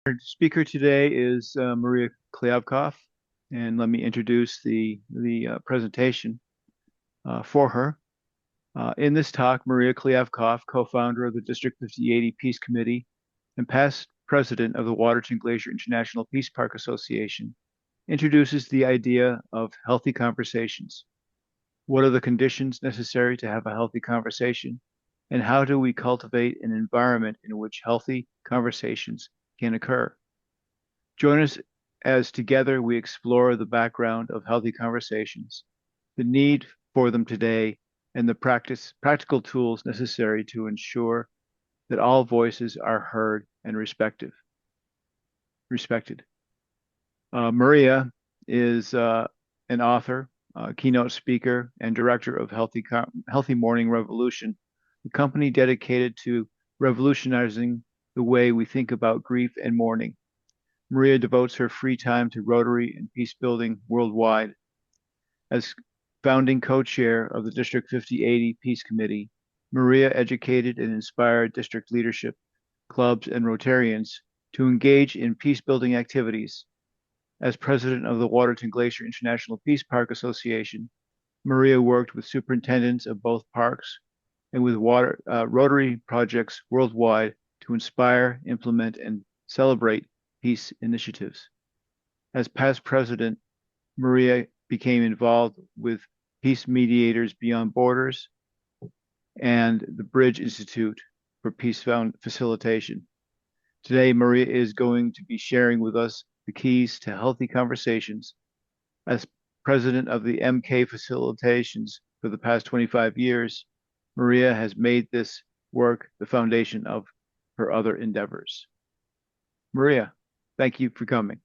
Our speaker today is Maria Klyavkov, and let me introduce the presentation for her. In this talk, Maria Klyavkov, co-founder of the District 5080 Peace Committee and past president of the Waterton Glacier International Peace Park Association, introduces the idea of healthy conversations. What are the conditions necessary to have a healthy conversation, and how do we cultivate an environment in which healthy conversations can occur? Join us as together we explore the background of healthy conversations, the need for them today, and the practical tools necessary to ensure that all voices are heard and respected. Maria is an author, keynote speaker, and director of Healthy Morning Revolution, a company dedicated to revolutionizing the way we think about grief and mourning. Maria devotes her free time to Rotary and peace building worldwide. As founding co-chair of the District 5080 Peace Committee, Maria educated and inspired district leadership, clubs, and Rotarians to engage in peace building activities. As president of the Waterton Glacier International Peace Park Association, Maria worked with superintendents of both parks and with Rotary projects worldwide to inspire, implement, and celebrate peace initiatives. As past president, Maria became involved with Peace Mediators Beyond Borders and the Bridge Institute for Peace Facilitation. Today, Maria is going to be sharing with us the keys to healthy conversations. As president of the MK Facilitations for the past 25 years, Maria has made this work the foundation of her other endeavors. Maria, thank you for coming.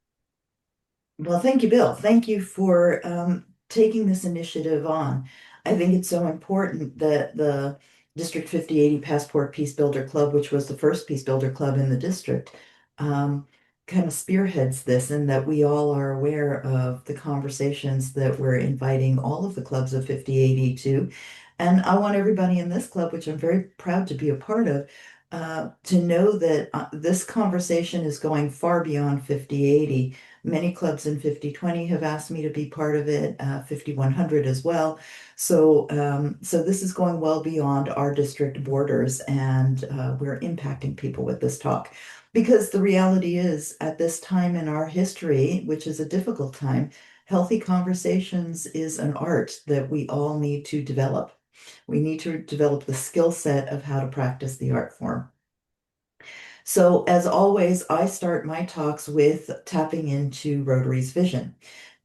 Well, thank you, Bill. Thank you for taking this initiative on. I think it's so important that the District 5080 Passport Peace Builder Club, which was the first Peace Builder Club in the district, um, kind of spearheads this, and that we all are aware of the conversations that we're inviting all of the clubs of 5080 to. And I want everybody in this club, which I'm very proud to be a part of, to know that this conversation is going far beyond 5080. Many clubs in 5020 have asked me to be part of it, 5100 as well. So this is going well beyond our district borders, and we're impacting people with this talk. Because the reality is, at this time in our history, which is a difficult time, healthy conversations is an art that we all need to develop. We need to develop the skill set of how to practice the art form. So, as always, I start my talks with tapping into Rotary's vision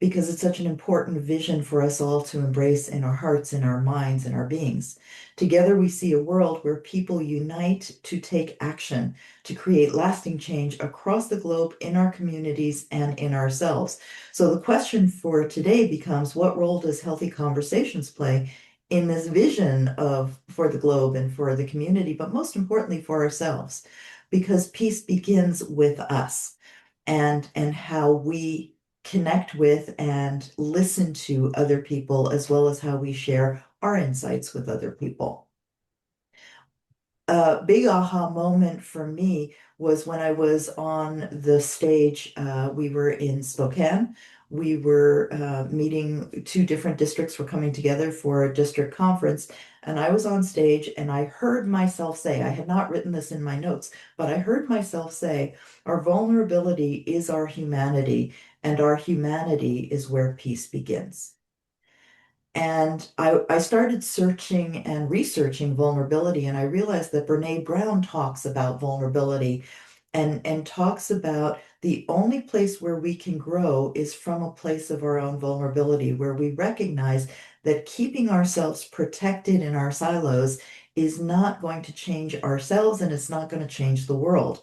because it's such an important vision for us all to embrace in our hearts, in our minds, in our beings. Together, we see a world where people unite to take action, to create lasting change across the globe in our communities and in ourselves. So, the question for today becomes, what role does healthy conversations play in this vision of for the globe and for the community, but most importantly for ourselves? Because peace begins with us and how we connect with and listen to other people, as well as how we share our insights with other people. A big aha moment for me was when I was on the stage. We were in Spokane. We were meeting, two different districts were coming together for a district conference. And I was on stage and I heard myself say, I had not written this in my notes, but I heard myself say, our vulnerability is our humanity, and our humanity is where peace begins. And I started searching and researching vulnerability, and I realized that Brene Brown talks about vulnerability and talks about the only place where we can grow is from a place of our own vulnerability, where we recognize that keeping ourselves protected in our silos is not going to change ourselves and it's not going to change the world.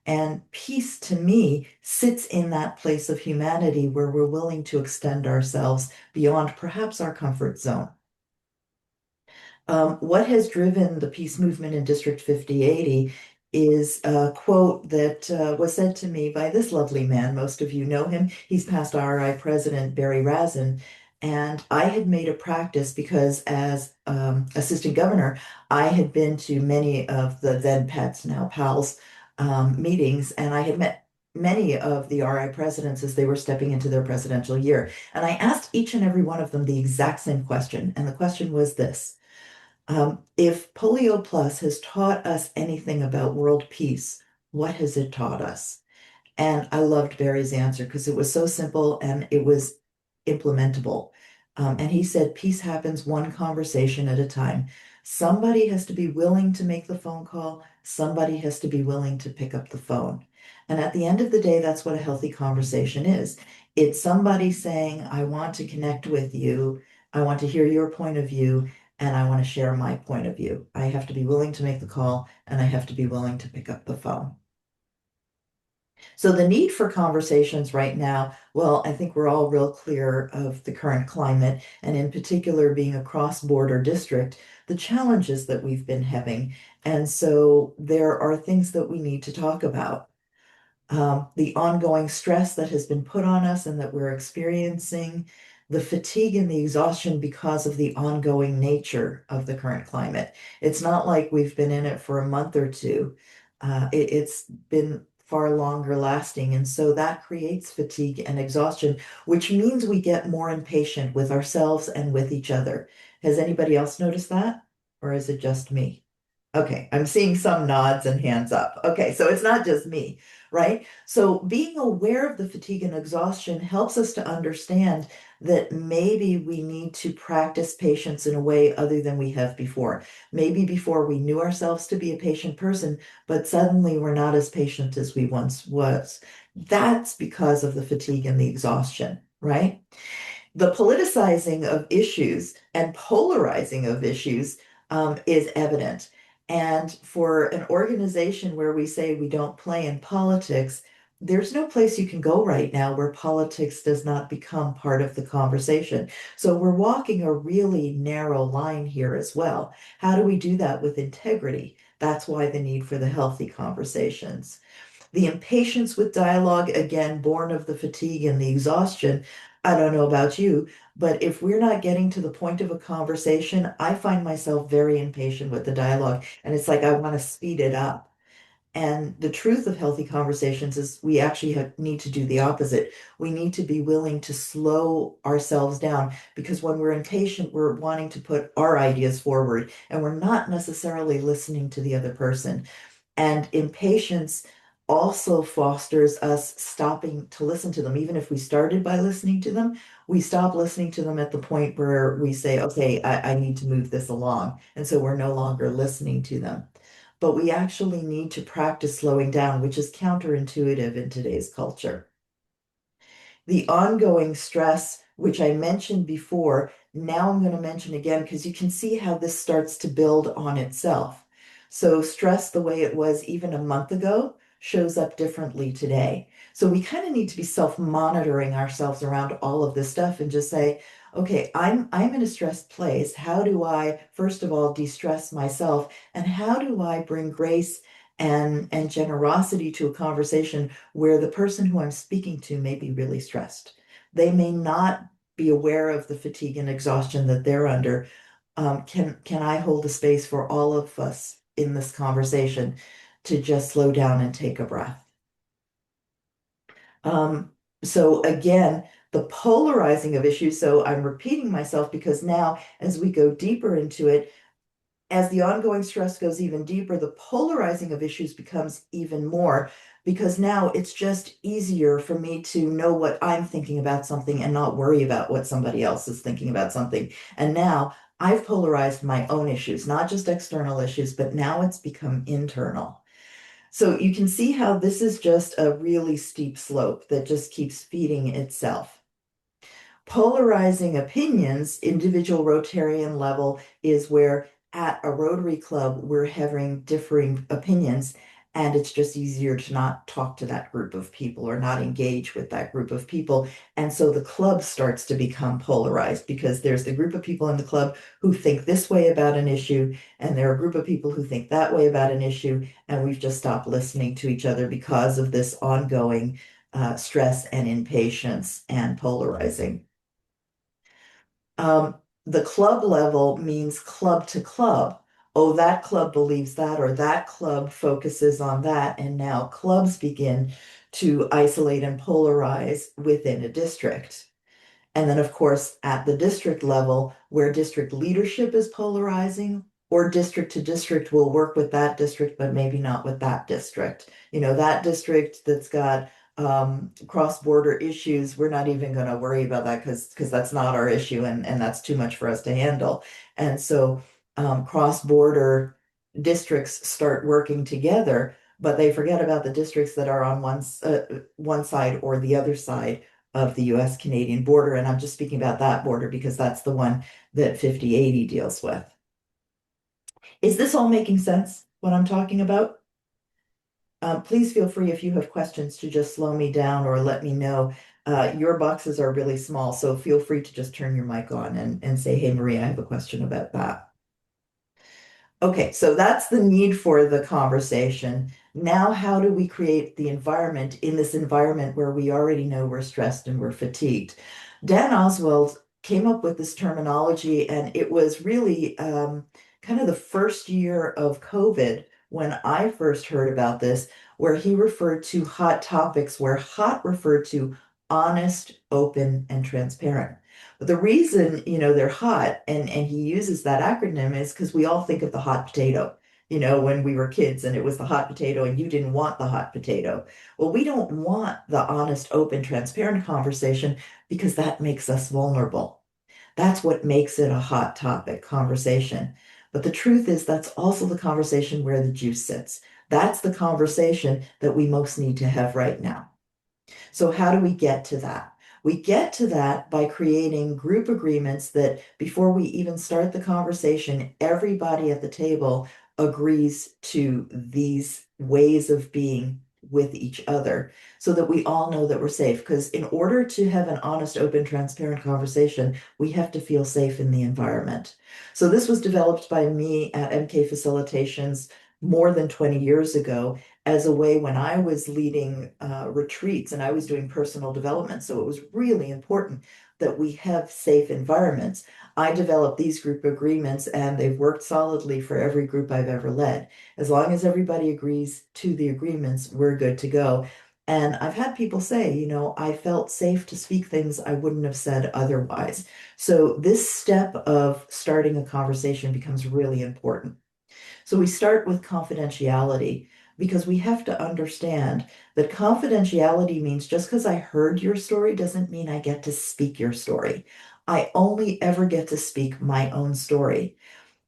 And peace to me sits in that place of humanity where we're willing to extend ourselves beyond perhaps our comfort zone. What has driven the peace movement in District 5080 is a quote that was said to me by this lovely man. Most of you know him. He's past RI President Barry Razin. And I had made a practice because, as assistant governor, I had been to many of the then pets, now pals, meetings, and I had met many of the RI presidents as they were stepping into their presidential year. And I asked each and every one of them the exact same question. And the question was this. If Polio Plus has taught us anything about world peace, what has it taught us? And I loved Barry's answer because it was so simple and it was implementable. And he said, peace happens one conversation at a time. Somebody has to be willing to make the phone call. Somebody has to be willing to pick up the phone. And at the end of the day, that's what a healthy conversation is. It's somebody saying, I want to connect with you. I want to hear your point of view, and I want to share my point of view. I have to be willing to make the call, and I have to be willing to pick up the phone. So the need for conversations right now, well, I think we're all real clear of the current climate, and in particular being a cross-border district, the challenges that we've been having. And so there are things that we need to talk about. The ongoing stress that has been put on us and that we're experiencing, the fatigue and the exhaustion because of the ongoing nature of the current climate. It's not like we've been in it for a month or two. It's been far longer lasting. And so that creates fatigue and exhaustion, which means we get more impatient with ourselves and with each other. Has anybody else noticed that? Or is it just me? Okay, I'm seeing some nods and hands up. Okay, so it's not just me, right? So being aware of the fatigue and exhaustion helps us to understand that maybe we need to practice patience in a way other than we have before. Maybe before we knew ourselves to be a patient person, but suddenly we're not as patient as we once was. That's because of the fatigue and the exhaustion, right? The politicizing of issues and polarizing of issues is evident. And for an organization where we say we don't play in politics, there's no place you can go right now where politics does not become part of the conversation. So we're walking a really narrow line here as well. How do we do that with integrity? That's why the need for the healthy conversations. The impatience with dialogue, again, born of the fatigue and the exhaustion. I don't know about you, but if we're not getting to the point of a conversation, I find myself very impatient with the dialogue. And it's like I want to speed it up. And the truth of healthy conversations is we actually need to do the opposite. We need to be willing to slow ourselves down because when we're impatient, we're wanting to put our ideas forward and we're not necessarily listening to the other person. And impatience also fosters us stopping to listen to them. Even if we started by listening to them, we stop listening to them at the point where we say, okay, I need to move this along. And so we're no longer listening to them. But we actually need to practice slowing down, which is counterintuitive in today's culture. The ongoing stress, which I mentioned before, now I'm going to mention again because you can see how this starts to build on itself. So, stress, the way it was even a month ago, shows up differently today. So, we kind of need to be self-monitoring ourselves around all of this stuff and just say, okay, I'm in a stressed place. How do I, first of all, de-stress myself? And how do I bring grace and generosity to a conversation where the person who I'm speaking to may be really stressed. They may not be aware of the fatigue and exhaustion that they're under. Can I hold a space for all of us in this conversation to just slow down and take a breath? So again, the polarizing of issues. So I'm repeating myself because now, as we go deeper into it, as the ongoing stress goes even deeper, the polarizing of issues becomes even more because now it's just easier for me to know what I'm thinking about something and not worry about what somebody else is thinking about something. And now I've polarized my own issues, not just external issues, but now it's become internal. So you can see how this is just a really steep slope that just keeps feeding itself. Polarizing opinions, individual Rotarian level, is where at a Rotary Club we're having differing opinions, and it's just easier to not talk to that group of people or not engage with that group of people. And so the club starts to become polarized because there's the group of people in the club who think this way about an issue, and there are a group of people who think that way about an issue, and we've just stopped listening to each other because of this ongoing stress and impatience and polarizing. Um, the club level means club to club. Oh, that club believes that, or that club focuses on that. And now clubs begin to isolate and polarize within a district. And then, of course, at the district level, where district leadership is polarizing, or district to district will work with that district, but maybe not with that district. That district that's got cross-border issues, we're not even going to worry about that because that's not our issue and that's too much for us to handle. And so cross-border districts start working together, but they forget about the districts that are on one side or the other side of the US Canadian border. And I'm just speaking about that border because that's the one that 5080 deals with. Is this all making sense, what I'm talking about? Please feel free if you have questions to just slow me down or let me know. Your boxes are really small, so feel free to just turn your mic on and say, hey, Maria, I have a question about that. Okay, so that's the need for the conversation. Now, how do we create the environment in this environment where we already know we're stressed and we're fatigued? Dan Oswald came up with this terminology, and it was really kind of the first year of COVID when I first heard about this, where he referred to hot topics, where hot referred to honest, open, and transparent. But the reason, they're hot and he uses that acronym is because we all think of the hot potato, when we were kids and it was the hot potato and you didn't want the hot potato. Well, we don't want the honest, open, transparent conversation because that makes us vulnerable. That's what makes it a hot topic conversation. But the truth is that's also the conversation where the juice sits. That's the conversation that we most need to have right now. So how do we get to that? We get to that by creating group agreements that before we even start the conversation, everybody at the table agrees to these ways of being with each other so that we all know that we're safe. Because in order to have an honest, open, transparent conversation, we have to feel safe in the environment. So this was developed by me at MK Facilitations more than 20 years ago as a way when I was leading retreats and I was doing personal development. So it was really important that we have safe environments. I developed these group agreements and they've worked solidly for every group I've ever led. As long as everybody agrees to the agreements, we're good to go. And I've had people say, I felt safe to speak things I wouldn't have said otherwise. So this step of starting a conversation becomes really important. So we start with confidentiality because we have to understand that confidentiality means just because I heard your story doesn't mean I get to speak your story. I only ever get to speak my own story.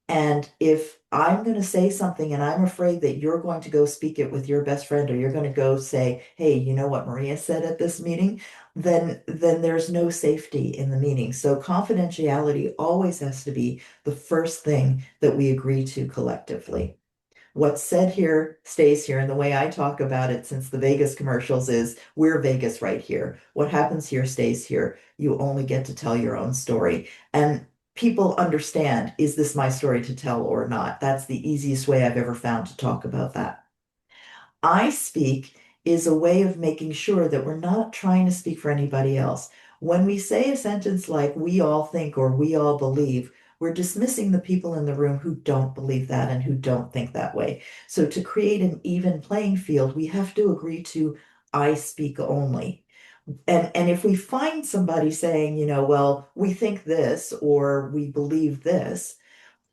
And if I'm going to say something and I'm afraid that you're going to go speak it with your best friend or you're going to go say, hey, you know what Maria said at this meeting, then there's no safety in the meeting. So confidentiality always has to be the first thing that we agree to collectively. What's said here stays here. And the way I talk about it since the Vegas commercials is we're Vegas right here. What happens here stays here. You only get to tell your own story. And people understand, is this my story to tell or not? That's the easiest way I've ever found to talk about that. I speak is a way of making sure that we're not trying to speak for anybody else. When we say a sentence like we all think or we all believe, we're dismissing the people in the room who don't believe that and who don't think that way. So to create an even playing field, we have to agree to I speak only. And if we find somebody saying, well, we think this or we believe this,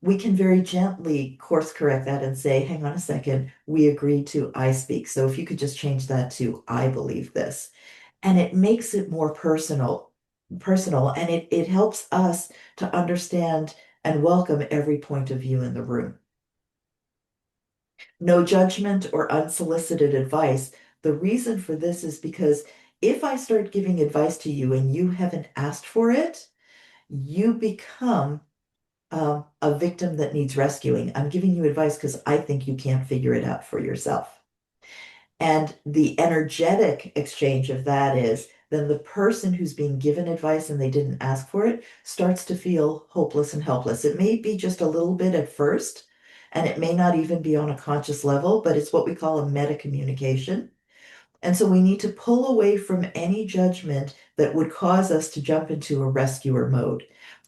we can very gently course correct that and say, hang on a second, we agreed to I speak. So if you could just change that to I believe this. And it makes it more personal, and it helps us to understand and welcome every point of view in the room. No judgment or unsolicited advice. The reason for this is because if I start giving advice to you and you haven't asked for it, you become a victim that needs rescuing. I'm giving you advice because I think you can't figure it out for yourself. And the energetic exchange of that is then the person who's being given advice and they didn't ask for it starts to feel hopeless and helpless. It may be just a little bit at first, and it may not even be on a conscious level, but it's what we call a meta communication. And so we need to pull away from any judgment that would cause us to jump into a rescuer mode.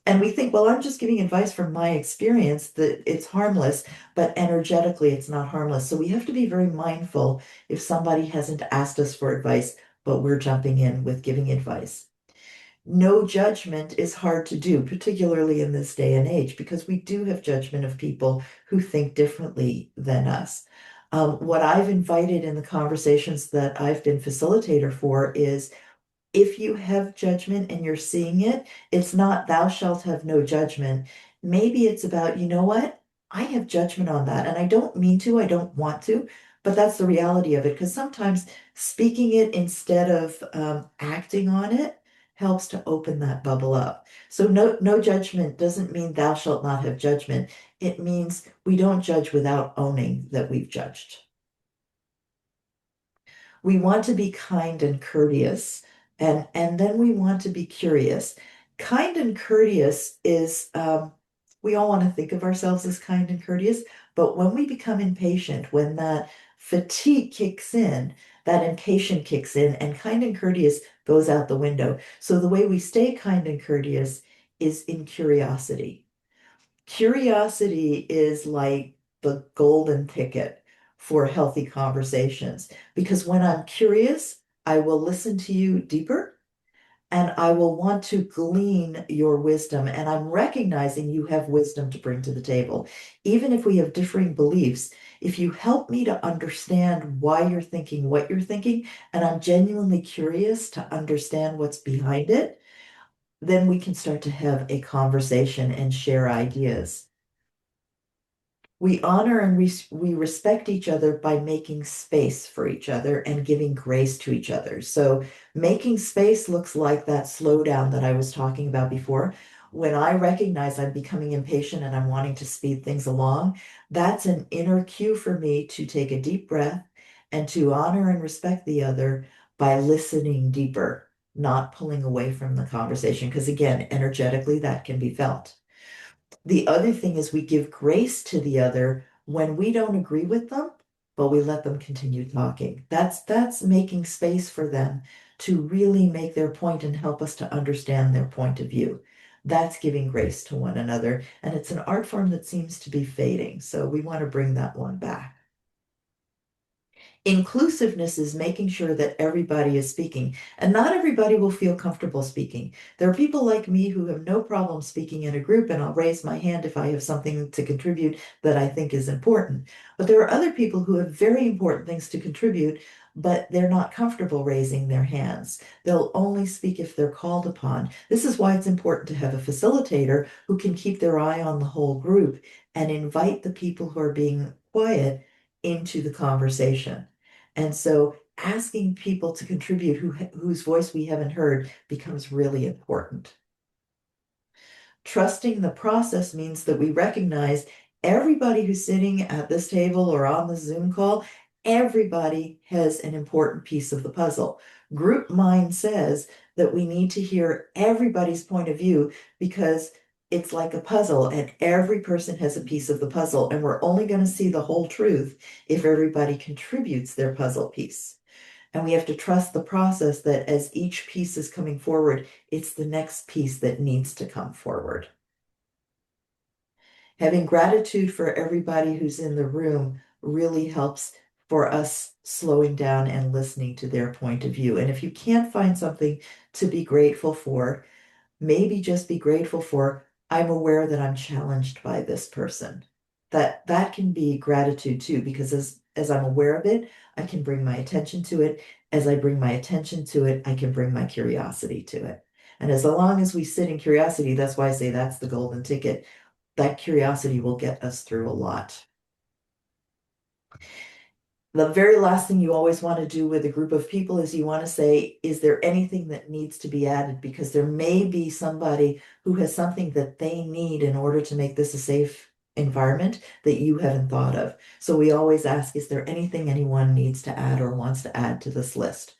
And we think, well, I'm just giving advice from my experience that it's harmless, but energetically it's not harmless. So we have to be very mindful if somebody hasn't asked us for advice, but we're jumping in with giving advice. No judgment is hard to do, particularly in this day and age, because we do have judgment of people who think differently than us. What I've invited in the conversations that I've been facilitator for is if you have judgment and you're seeing it, it's not thou shalt have no judgment. Maybe it's about, you know what? I have judgment on that. And I don't mean to, I don't want to, but that's the reality of it. Because sometimes speaking it instead of acting on it helps to open that bubble up. So no judgment doesn't mean thou shalt not have judgment. It means we don't judge without owning that we've judged. We want to be kind and courteous, and then we want to be curious. Kind and courteous is we all want to think of ourselves as kind and courteous, but when we become impatient, when that fatigue kicks in, that impatient kicks in, and kind and courteous goes out the window. So the way we stay kind and courteous is in curiosity. Curiosity is like the golden ticket for healthy conversations because when I'm curious, I will listen to you deeper and I will want to glean your wisdom. And I'm recognizing you have wisdom to bring to the table. Even if we have differing beliefs, if you help me to understand why you're thinking what you're thinking, and I'm genuinely curious to understand what's behind it, then we can start to have a conversation and share ideas. We honor and we respect each other by making space for each other and giving grace to each other. So making space looks like that slowdown that I was talking about before. When I recognize I'm becoming impatient and I'm wanting to speed things along, that's an inner cue for me to take a deep breath and to honor and respect the other by listening deeper, not pulling away from the conversation. Because again, energetically, that can be felt. The other thing is we give grace to the other when we don't agree with them, but we let them continue talking. That's making space for them to really make their point and help us to understand their point of view. That's giving grace to one another, and it's an art form that seems to be fading. So we want to bring that one back. Inclusiveness is making sure that everybody is speaking, and not everybody will feel comfortable speaking. There are people like me who have no problem speaking in a group, and I'll raise my hand if I have something to contribute that I think is important. But there are other people who have very important things to contribute, but they're not comfortable raising their hands. They'll only speak if they're called upon. This is why it's important to have a facilitator who can keep their eye on the whole group and invite the people who are being quiet into the conversation. And so asking people to contribute whose voice we haven't heard becomes really important. Trusting the process means that we recognize everybody who's sitting at this table or on the Zoom call, everybody has an important piece of the puzzle. Group mind says that we need to hear everybody's point of view because it's like a puzzle and every person has a piece of the puzzle, and we're only going to see the whole truth if everybody contributes their puzzle piece. And we have to trust the process that as each piece is coming forward, it's the next piece that needs to come forward. Having gratitude for everybody who's in the room really helps for us slowing down and listening to their point of view. And if you can't find something to be grateful for, maybe just be grateful for, I'm aware that I'm challenged by this person. That can be gratitude too, because as I'm aware of it, I can bring my attention to it. As I bring my attention to it, I can bring my curiosity to it. And as long as we sit in curiosity, that's why I say that's the golden ticket. That curiosity will get us through a lot. The very last thing you always want to do with a group of people is you want to say, is there anything that needs to be added? Because there may be somebody who has something that they need in order to make this a safe environment that you haven't thought of. So we always ask, is there anything anyone needs to add or wants to add to this list?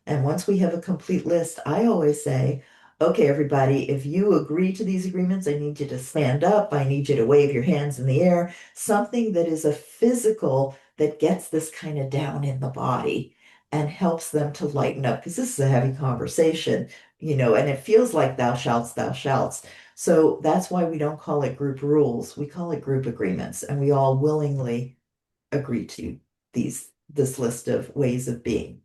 And once we have a complete list, I always say, okay, everybody, if you agree to these agreements, I need you to stand up. I need you to wave your hands in the air, something that is a physical that gets this kind of down in the body and helps them to lighten up because this is a heavy conversation. and it feels like thou shalt, thou shalt. So that's why we don't call it group rules. We call it group agreements, and we all willingly agree to this list of ways of being.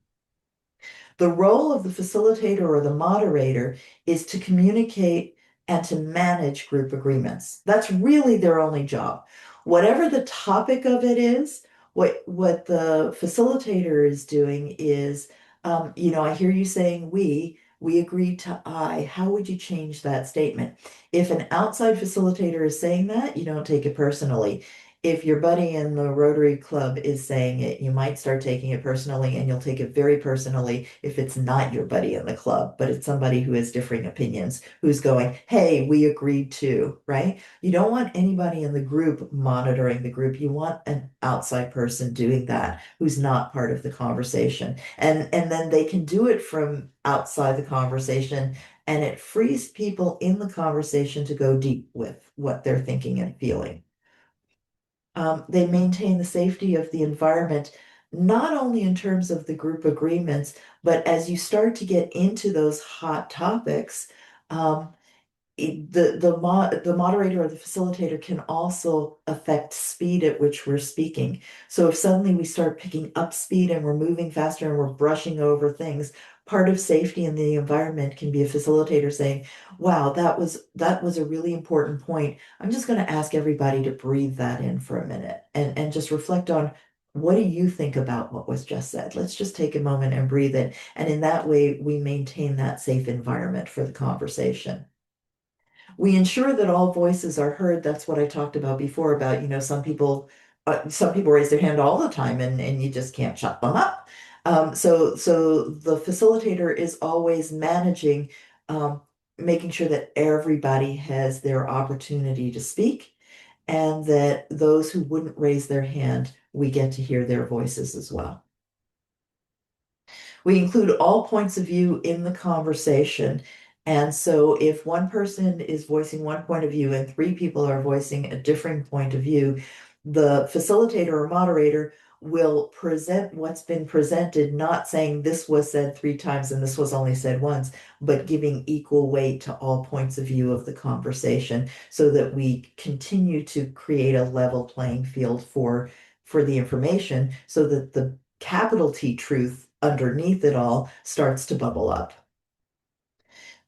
The role of the facilitator or the moderator is to communicate and to manage group agreements. That's really their only job. Whatever the topic of it is, what the facilitator is doing is, I hear you saying we agreed to I. How would you change that statement? If an outside facilitator is saying that, you don't take it personally. If your buddy in the Rotary Club is saying it, you might start taking it personally, and you'll take it very personally if it's not your buddy in the club, but it's somebody who has differing opinions, who's going, hey, we agreed to, right? You don't want anybody in the group monitoring the group. You want an outside person doing that who's not part of the conversation. And then they can do it from outside the conversation, and it frees people in the conversation to go deep with what they're thinking and feeling. They maintain the safety of the environment, not only in terms of the group agreements, but as you start to get into those hot topics, um, the moderator or the facilitator can also affect speed at which we're speaking. So if suddenly we start picking up speed and we're moving faster and we're brushing over things, part of safety in the environment can be a facilitator saying, "Wow, that was a really important point. I'm just going to ask everybody to breathe that in for a minute and just reflect on." What do you think about what was just said? Let's just take a moment and breathe it. And in that way, we maintain that safe environment for the conversation. We ensure that all voices are heard. That's what I talked about before about, some people raise their hand all the time and you just can't shut them up. So the facilitator is always managing, um, making sure that everybody has their opportunity to speak and that those who wouldn't raise their hand, we get to hear their voices as well. We include all points of view in the conversation. And so if one person is voicing one point of view and three people are voicing a different point of view, the facilitator or moderator will present what's been presented, not saying this was said three times and this was only said once, but giving equal weight to all points of view of the conversation so that we continue to create a level playing field for the information so that the capital T truth underneath it all starts to bubble up.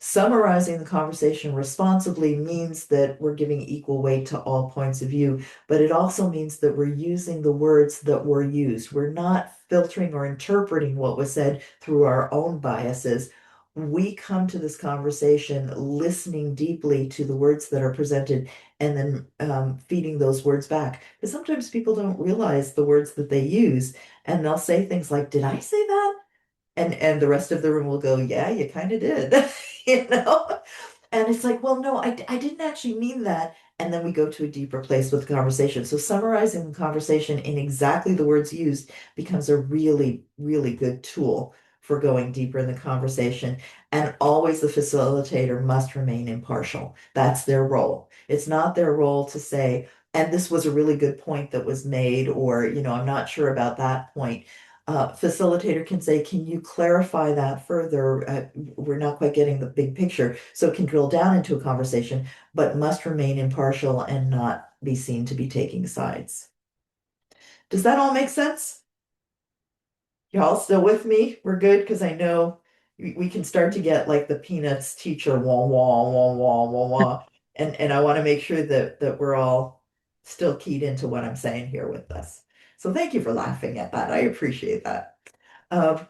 Summarizing the conversation responsibly means that we're giving equal weight to all points of view, but it also means that we're using the words that were used. We're not filtering or interpreting what was said through our own biases. We come to this conversation listening deeply to the words that are presented and then feeding those words back. Because sometimes people don't realize the words that they use, and they'll say things like, "Did I say that?" And the rest of the room will go, "Yeah, you kind of did." you know? And it's like, well, no, I didn't actually mean that. And then we go to a deeper place with the conversation. So summarizing the conversation in exactly the words used becomes a really, really good tool for going deeper in the conversation. And always the facilitator must remain impartial. That's their role. It's not their role to say, and this was a really good point that was made, or, I'm not sure about that point. Facilitator can say, can you clarify that further? We're not quite getting the big picture. So it can drill down into a conversation, but must remain impartial and not be seen to be taking sides. Does that all make sense? Y'all still with me? We're good because I know we can start to get like the Peanuts teacher wah wah wah wah wah wah. And I want to make sure that we're all still keyed into what I'm saying here with this. So thank you for laughing at that. I appreciate that. Um,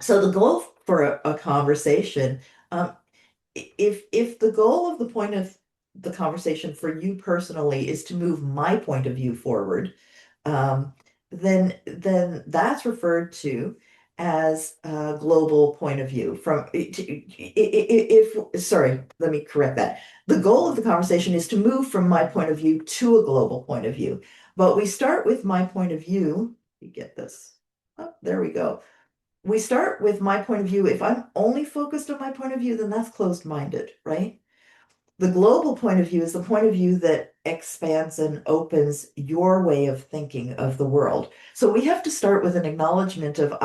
So the goal for a conversation, um, if the goal of the point of the conversation for you personally is to move my point of view forward, um, then that's referred to as a global point of view. If sorry, let me correct that. The goal of the conversation is to move from my point of view to a global point of view. But we start with my point of view. You get this. Oh, there we go. We start with my point of view. If I'm only focused on my point of view, then that's closed-minded, right? The global point of view is the point of view that expands and opens your way of thinking of the world. So we have to start with an acknowledgement of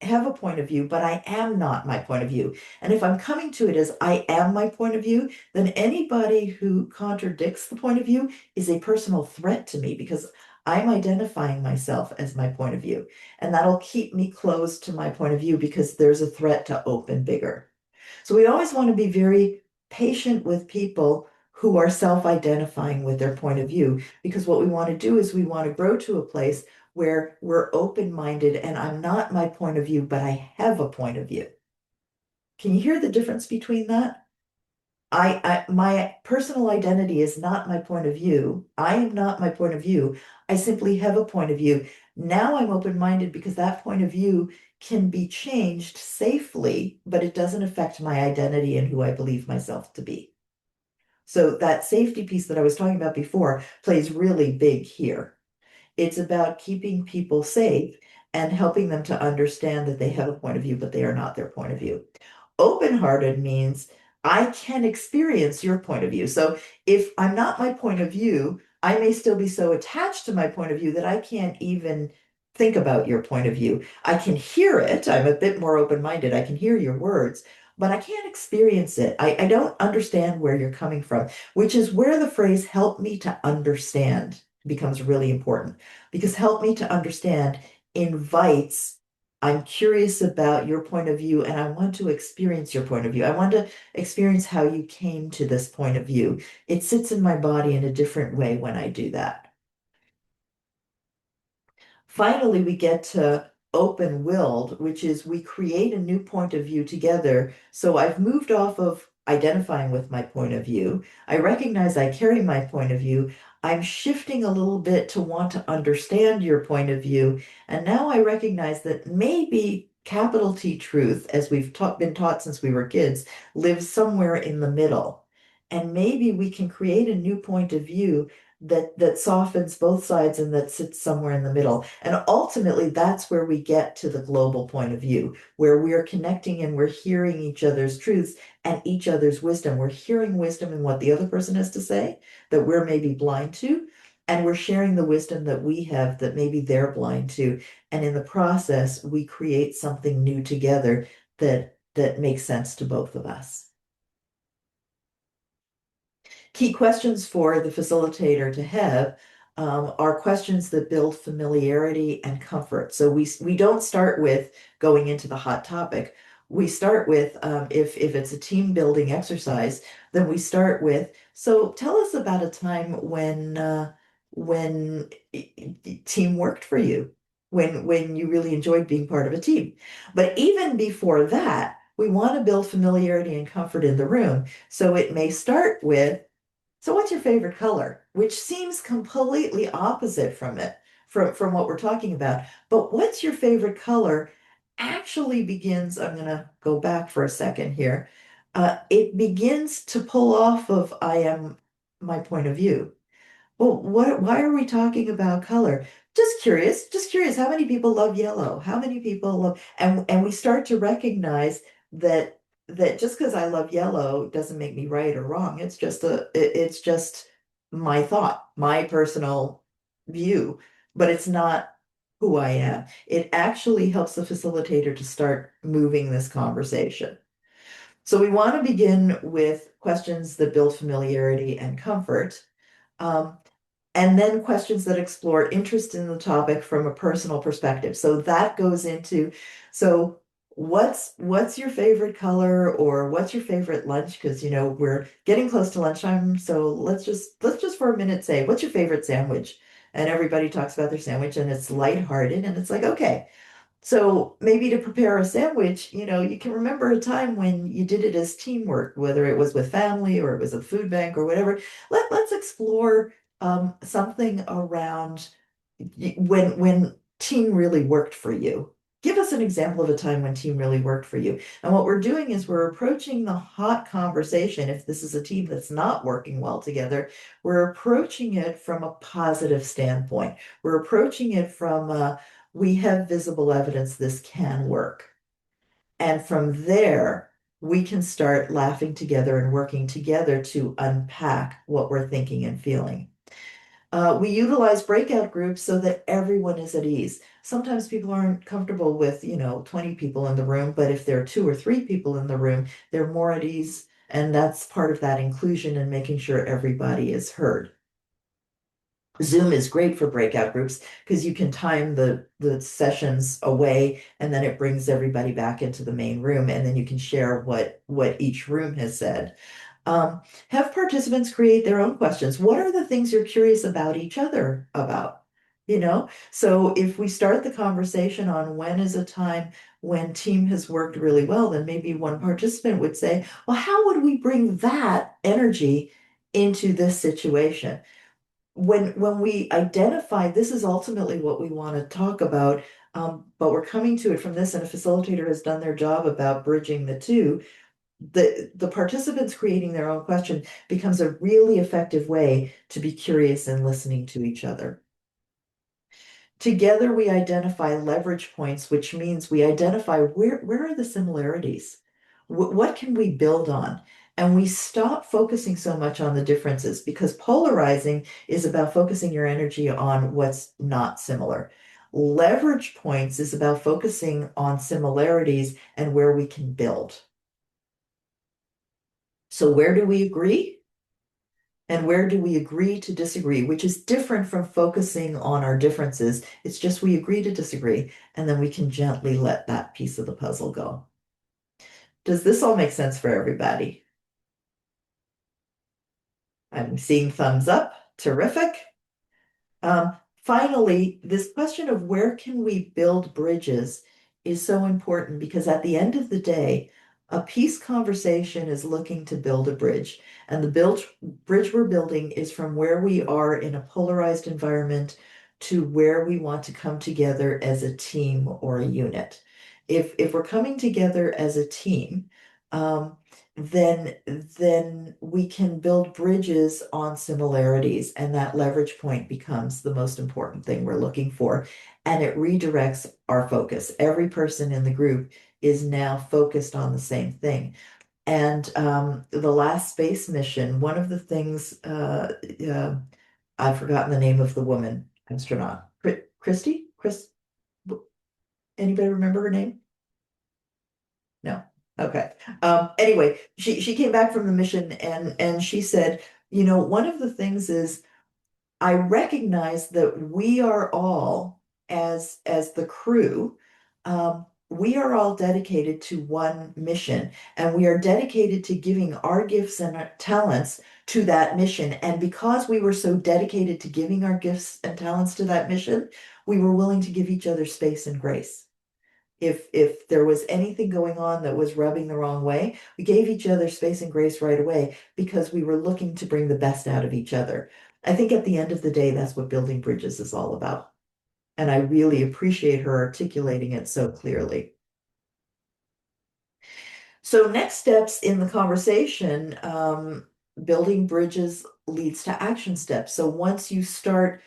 have a point of view, but I am not my point of view. And if I'm coming to it as I am my point of view, then anybody who contradicts the point of view is a personal threat to me because I'm identifying myself as my point of view. And that'll keep me closed to my point of view because there's a threat to open bigger. So we always want to be very patient with people who are self-identifying with their point of view, because what we want to do is we want to grow to a place where we're open-minded and I'm not my point of view, but I have a point of view. Can you hear the difference between that? My personal identity is not my point of view. I am not my point of view. I simply have a point of view. Now I'm open-minded because that point of view can be changed safely, but it doesn't affect my identity and who I believe myself to be. So that safety piece that I was talking about before plays really big here. It's about keeping people safe and helping them to understand that they have a point of view, but they are not their point of view. Open-hearted means I can experience your point of view. So if I'm not my point of view, I may still be so attached to my point of view that I can't even think about your point of view. I can hear it. I'm a bit more open-minded. I can hear your words, but I can't experience it. I don't understand where you're coming from, which is where the phrase help me to understand becomes really important because help me to understand invites I'm curious about your point of view and I want to experience your point of view. I want to experience how you came to this point of view. It sits in my body in a different way when I do that. Finally, we get to open-willed, which is we create a new point of view together. So I've moved off of identifying with my point of view. I recognize I carry my point of view. I'm shifting a little bit to want to understand your point of view. And now I recognize that maybe capital T truth, as we've been taught since we were kids, lives somewhere in the middle. And maybe we can create a new point of view that softens both sides and that sits somewhere in the middle. And ultimately, that's where we get to the global point of view, where we're connecting and we're hearing each other's truths and each other's wisdom. We're hearing wisdom in what the other person has to say that we're maybe blind to, and we're sharing the wisdom that we have that maybe they're blind to. And in the process, we create something new together that makes sense to both of us. Key questions for the facilitator to have are questions that build familiarity and comfort. So we don't start with going into the hot topic. We start with if it's a team building exercise, then we start with, so tell us about a time when team worked for you, when you really enjoyed being part of a team. But even before that, we want to build familiarity and comfort in the room. So it may start with, so what's your favorite color? Which seems completely opposite from it, from what we're talking about. But what's your favorite color actually begins, I'm gonna go back for a second here. It begins to pull off of I am my point of view. Well, why are we talking about color? Just curious, how many people love yellow? How many people love, and we start to recognize that just because I love yellow doesn't make me right or wrong. It's just my thought, my personal view, but it's not who I am. It actually helps the facilitator to start moving this conversation. So we want to begin with questions that build familiarity and comfort. Um, and then questions that explore interest in the topic from a personal perspective. So that goes into, so what's your favorite color or what's your favorite lunch? Because we're getting close to lunchtime. So let's just for a minute say, what's your favorite sandwich? And everybody talks about their sandwich and it's lighthearted and it's like, okay. So maybe to prepare a sandwich, you can remember a time when you did it as teamwork, whether it was with family or it was a food bank or whatever. Let's explore something around when team really worked for you. Give us an example of a time when team really worked for you. And what we're doing is we're approaching the hot conversation. If this is a team that's not working well together, we're approaching it from a positive standpoint. We're approaching it from we have visible evidence this can work. And from there, we can start laughing together and working together to unpack what we're thinking and feeling. We utilize breakout groups so that everyone is at ease. Sometimes people aren't comfortable with, 20 people in the room, but if there are two or three people in the room, they're more at ease. And that's part of that inclusion and making sure everybody is heard. Zoom is great for breakout groups because you can time the sessions away and then it brings everybody back into the main room and then you can share what each room has said. Have participants create their own questions. What are the things you're curious about each other about? So if we start the conversation on when is a time when team has worked really well, then maybe one participant would say, well, how would we bring that energy into this situation? When we identify this is ultimately what we want to talk about, but we're coming to it from this, and a facilitator has done their job about bridging the two. The participants creating their own question becomes a really effective way to be curious and listening to each other. Together, we identify leverage points, which means we identify where are the similarities? What can we build on? And we stop focusing so much on the differences because polarizing is about focusing your energy on what's not similar. Leverage points is about focusing on similarities and where we can build. So, where do we agree? And where do we agree to disagree, which is different from focusing on our differences. It's just we agree to disagree, and then we can gently let that piece of the puzzle go. Does this all make sense for everybody? I'm seeing thumbs up. Terrific. Finally, this question of where can we build bridges is so important because at the end of the day, a peace conversation is looking to build a bridge. And the bridge we're building is from where we are in a polarized environment to where we want to come together as a team or a unit. If we're coming together as a team, um, then we can build bridges on similarities, and that leverage point becomes the most important thing we're looking for. And it redirects our focus. Every person in the group is now focused on the same thing. And the last space mission, one of the things, I've forgotten the name of the woman astronaut. Christy? Anybody remember her name? No. Okay. Anyway, she came back from the mission and she said, one of the things is I recognize that we are all as the crew, we are all dedicated to one mission and we are dedicated to giving our gifts and our talents to that mission. And because we were so dedicated to giving our gifts and talents to that mission, we were willing to give each other space and grace. If there was anything going on that was rubbing the wrong way, we gave each other space and grace right away because we were looking to bring the best out of each other. I think at the end of the day, that's what building bridges is all about. And I really appreciate her articulating it so clearly. So next steps in the conversation, building bridges leads to action steps. So once you start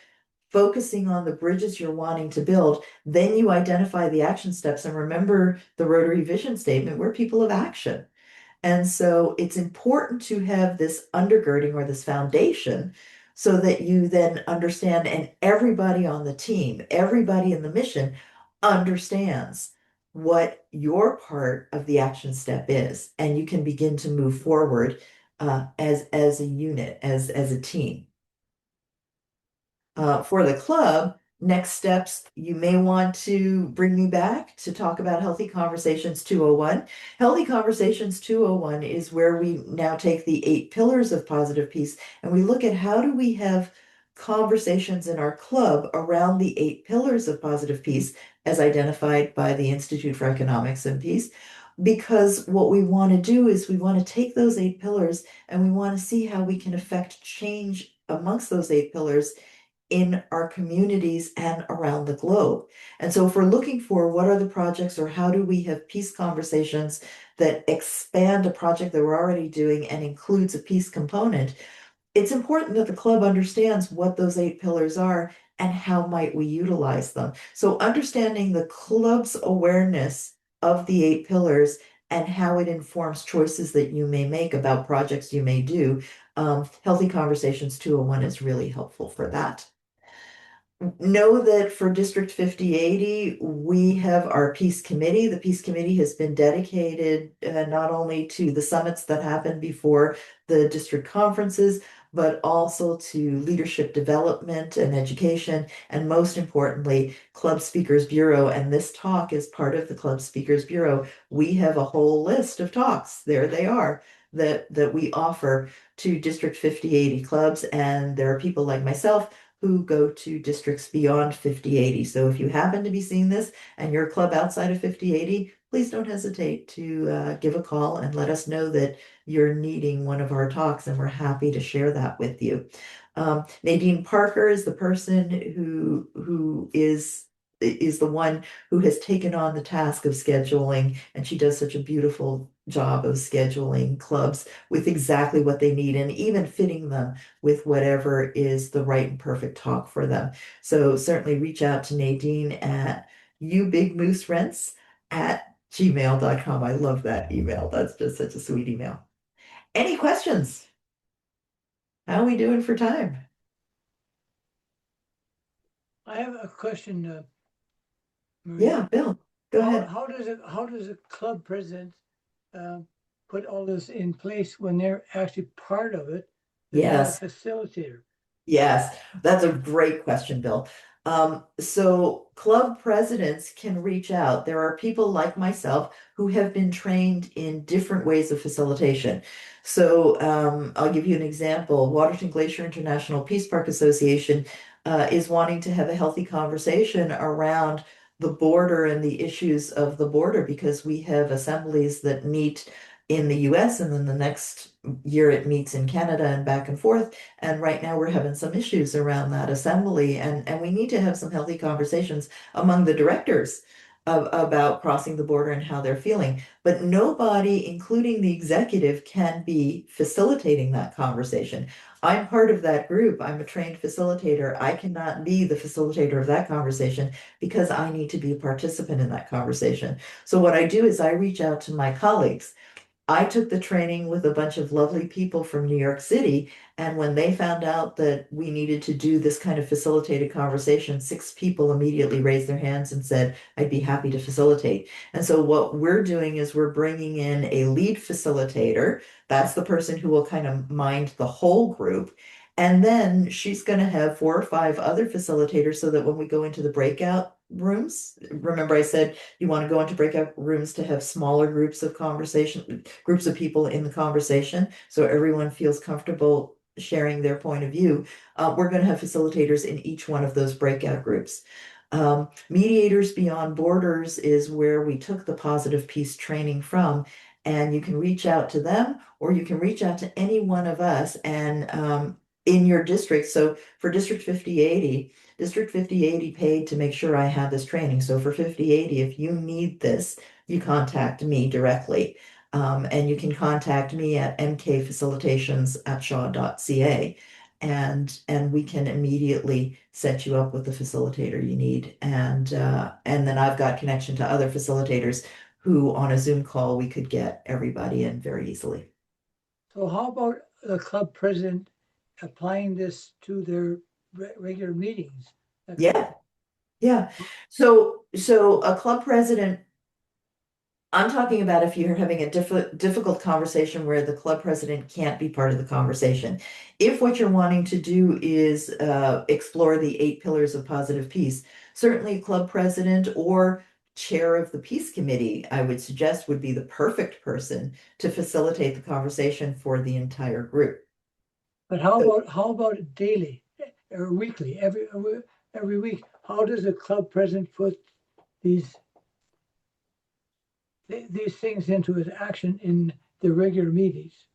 focusing on the bridges you're wanting to build, then you identify the action steps. And remember the Rotary vision statement, we're people of action. And so it's important to have this undergirding or this foundation so that you then understand, and everybody on the team, everybody in the mission understands what your part of the action step is. And you can begin to move forward as a unit, as a team. For the club, next steps, you may want to bring me back to talk about Healthy Conversations 201. Healthy Conversations 201 is where we now take the 8 pillars of positive peace and we look at how do we have conversations in our club around the 8 pillars of positive peace as identified by the Institute for Economics and Peace. Because what we want to do is we want to take those 8 pillars and we want to see how we can affect change amongst those 8 pillars in our communities and around the globe. And so if we're looking for what are the projects or how do we have peace conversations that expand a project that we're already doing and includes a peace component, it's important that the club understands what those 8 pillars are and how might we utilize them. So understanding the club's awareness of the 8 pillars and how it informs choices that you may make about projects you may do. Healthy Conversations 201 is really helpful for that. Know that for District 5080, we have our Peace Committee. The Peace Committee has been dedicated not only to the summits that happen before the district conferences, but also to leadership development and education, and most importantly, Club Speakers Bureau. And this talk is part of the Club Speakers Bureau. We have a whole list of talks, there they are, that we offer to District 5080 clubs. And there are people like myself who go to districts beyond 5080. So if you happen to be seeing this and you're a club outside of 5080, please don't hesitate to give a call and let us know that you're needing one of our talks, and we're happy to share that with you. Nadine Parker is the person who is the one who has taken on the task of scheduling, and she does such a beautiful job of scheduling clubs with exactly what they need and even fitting them with whatever is the right and perfect talk for them. So certainly reach out to Nadine at youbigmooserents@gmail.com. I love that email. That's just such a sweet email. Any questions? How are we doing for time? I have a question, Yeah, Maria. Bill, go ahead. How does a club president uh, put all this in place when they're actually part of it? They're not a Yes. facilitator. Yes, that's a great question, Bill. So club presidents can reach out. There are people like myself who have been trained in different ways of facilitation. So I'll give you an example. Waterton Glacier International Peace Park Association is wanting to have a healthy conversation around the border and the issues of the border, because we have assemblies that meet in the US and then the next year it meets in Canada and back and forth. And right now we're having some issues around that assembly, and we need to have some healthy conversations among the directors about crossing the border and how they're feeling. But nobody, including the executive, can be facilitating that conversation. I'm part of that group. I'm a trained facilitator. I cannot be the facilitator of that conversation because I need to be a participant in that conversation. So what I do is I reach out to my colleagues. I took the training with a bunch of lovely people from New York City, and when they found out that we needed to do this kind of facilitated conversation, 6 people immediately raised their hands and said, I'd be happy to facilitate. And so what we're doing is we're bringing in a lead facilitator. That's the person who will kind of mind the whole group. And then she's going to have 4 or 5 other facilitators so that when we go into the breakout rooms, remember I said you want to go into breakout rooms to have smaller groups of conversation, groups of people in the conversation, so everyone feels comfortable sharing their point of view. We're going to have facilitators in each one of those breakout groups. Mediators Beyond Borders is where we took the positive peace training from, and you can reach out to them or you can reach out to any one of us and in your district. So for District 5080 paid to make sure I have this training. So for 5080, if you need this, you contact me directly. And you can contact me at mkfacilitations@shaw.ca, and we can immediately set you up with the facilitator you need. And then I've got connection to other facilitators who on a Zoom call we could get everybody in very easily. So how about the club president applying this to their regular meetings? That kind of Yeah, thing. yeah. So a club president, I'm talking about if you're having a difficult conversation where the club president can't be part of the conversation. If what you're wanting to do is explore the 8 pillars of positive peace, certainly club president or chair of the peace committee, I would suggest would be the perfect person to facilitate the conversation for the entire group. But how about it daily or weekly, every week? How does the club president put these these things into action in the regular meetings?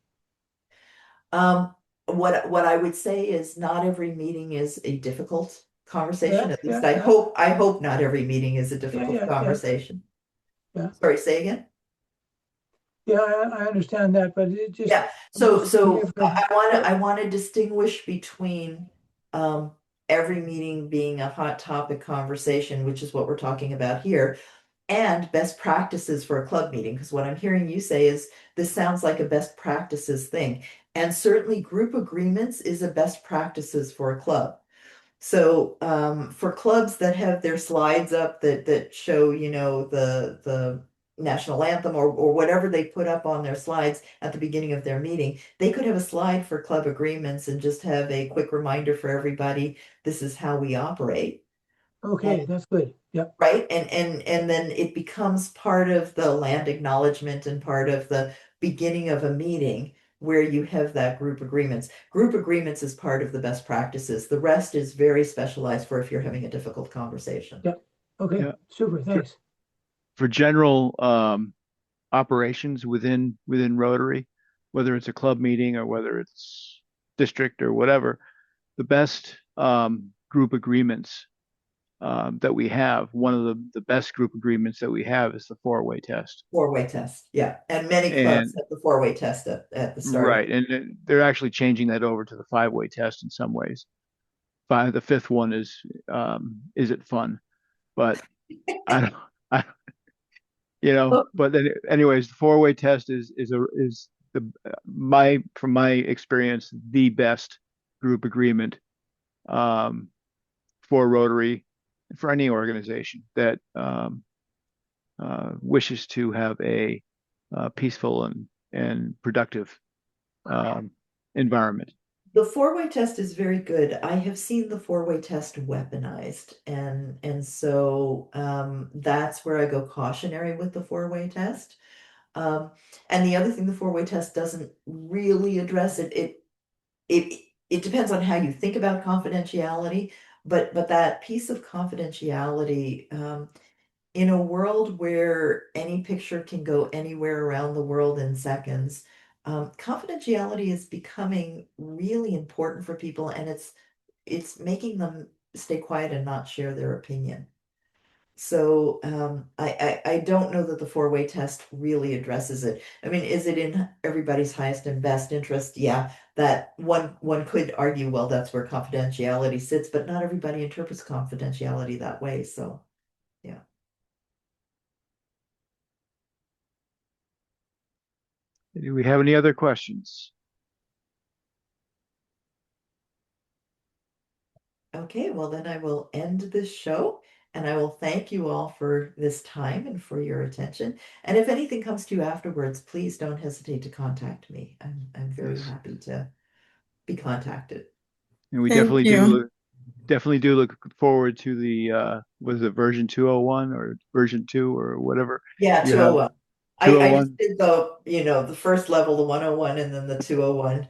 What I would say is not every meeting is a difficult conversation. Yeah, At least yeah, yeah, I hope not every meeting is a yeah, difficult yeah, yeah, conversation. yeah. Sorry, say again. Yeah, I understand that, but it just Yeah. I'm So just thinking so of like I want to distinguish between every meeting being a hot topic conversation, which is what we're talking about here, and best practices for a club meeting. Because what I'm hearing you say is this sounds like a best practices thing. And certainly group agreements is a best practices for a club. So for clubs that have their slides up that show, the national anthem or whatever they put up on their slides at the beginning of their meeting, they could have a slide for club agreements and just have a quick reminder for everybody, this is how we operate. Okay, that's good. Yep, Right? And then it becomes part of the land acknowledgement and part of the beginning of a meeting where you have that group agreements. Group agreements is part of the best practices. The rest is very specialized for if you're having a difficult conversation. yep. Okay, Yeah. super. For, Thanks. for general operations within Rotary, whether it's a club meeting or whether it's district or whatever, the best group agreements that we have, one of the best group agreements that we have is the four-way test. Four-way test. Yeah. And many clubs And have the four-way test at the start. right, and they're actually changing that over to the five-way test in some ways. The fifth one is it fun? But I don't, I, but then anyways, the four-way test is the my from my experience the best group agreement um, for Rotary for any organization that wishes to have a peaceful and productive um, environment. The four-way test is very good. I have seen the four-way test weaponized, and so that's where I go cautionary with the four-way test. Um, and the other thing the four-way test doesn't really address it it depends on how you think about confidentiality, but that piece of confidentiality, in a world where any picture can go anywhere around the world in seconds, confidentiality is becoming really important for people, and it's making them stay quiet and not share their opinion. So I don't know that the four-way test really addresses it. I mean, is it in everybody's highest and best interest? Yeah, that one could argue, well, that's where confidentiality sits, but not everybody interprets confidentiality that way. So yeah. Do we have any other questions? Okay, well then I will end this show and I will thank you all for this time and for your attention. And if anything comes to you afterwards, please don't hesitate to contact me. I'm very Yes, happy to be contacted. and we Thank you. definitely do look forward to the was it version 201 or version 2 or whatever Yeah, you have 201. I just 201. did the first level, the 101 and then the 201.